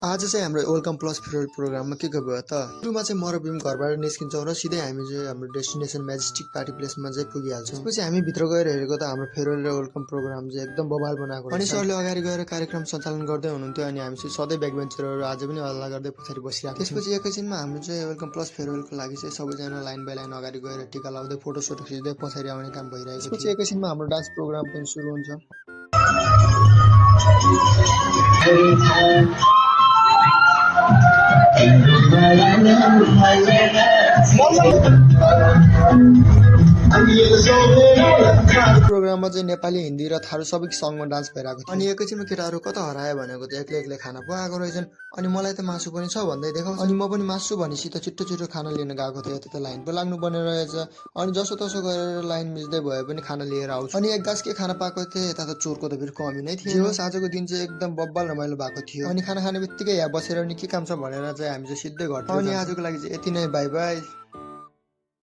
आज चाहिँ हाम्रो वेलकम प्लस फेयरवेल प्रोग्राममा के भयो त सुरुमा चाहिँ मरबिम घरबाट निस्किन्छौँ र सिधै हामी चाहिँ हाम्रो डेस्टिनेसन म्याजेस्टिक पार्टी प्लेसमा चाहिँ पुगिहाल्छौँ। त्यसपछि हामी भित्र गएर हेरेको त हाम्रो फेयरवेल र वेलकम प्रोग्राम चाहिँ एकदम बवाल बनाएको अनि सरले अगाडि गएर कार्यक्रम सञ्चालन गर्दै हुनुहुन्थ्यो अनि हामी चाहिँ सधैँ ब्याक बेन्चरहरू आज पनि हल्ला गर्दै पछाडि बसिरहेको। त्यसपछि एकैछिनमा हाम्रो चाहिँ वेलकम प्लस फेयरवेलको लागि चाहिँ सबैजना लाइन बाई लाइन अगाडि गएर टिका लाउँदै फोटोसोटो खिच्दै पछाडि आउने काम भइरहेको थियो। त्यसपछि एकैछिनमा हाम्रो डान्स प्रोग्राम पनि सुरु हुन्छ। प्रोग्राममा चाहिँ नेपाली हिन्दी र थारू सबै सङ्गमा डान्स भइरहेको थियो। अनि एकैछिनमा केटाहरू कता हरायो भनेको त एक्लै एक्लै खाना पो आएको रहेछन्। अनि मलाई त मासु पनि छ भन्दै देखाउँछ। अनि म पनि मासु भनेपछि त छिट्टो छिट्टो खाना लिन गएको थिएँ। यता त लाइन पो लाग्नु पर्ने रहेछ। अनि जसो तसो गरेर लाइन मिच्दै भए पनि खाना लिएर आउँछु। अनि एक गाँस के खाना पाएको थिएँ। यता त चोरको त फेरि कमी नै थियो। होस् आजको दिन चाहिँ एकदम बब्बल रमाइलो भएको थियो। अनि खाना खाने बित्तिकै यहाँ बसेर नि के काम छ भनेर चाहिँ हामी चाहिँ सिधै घर। अनि आजको लागि चाहिँ यति नै, बाई बाई।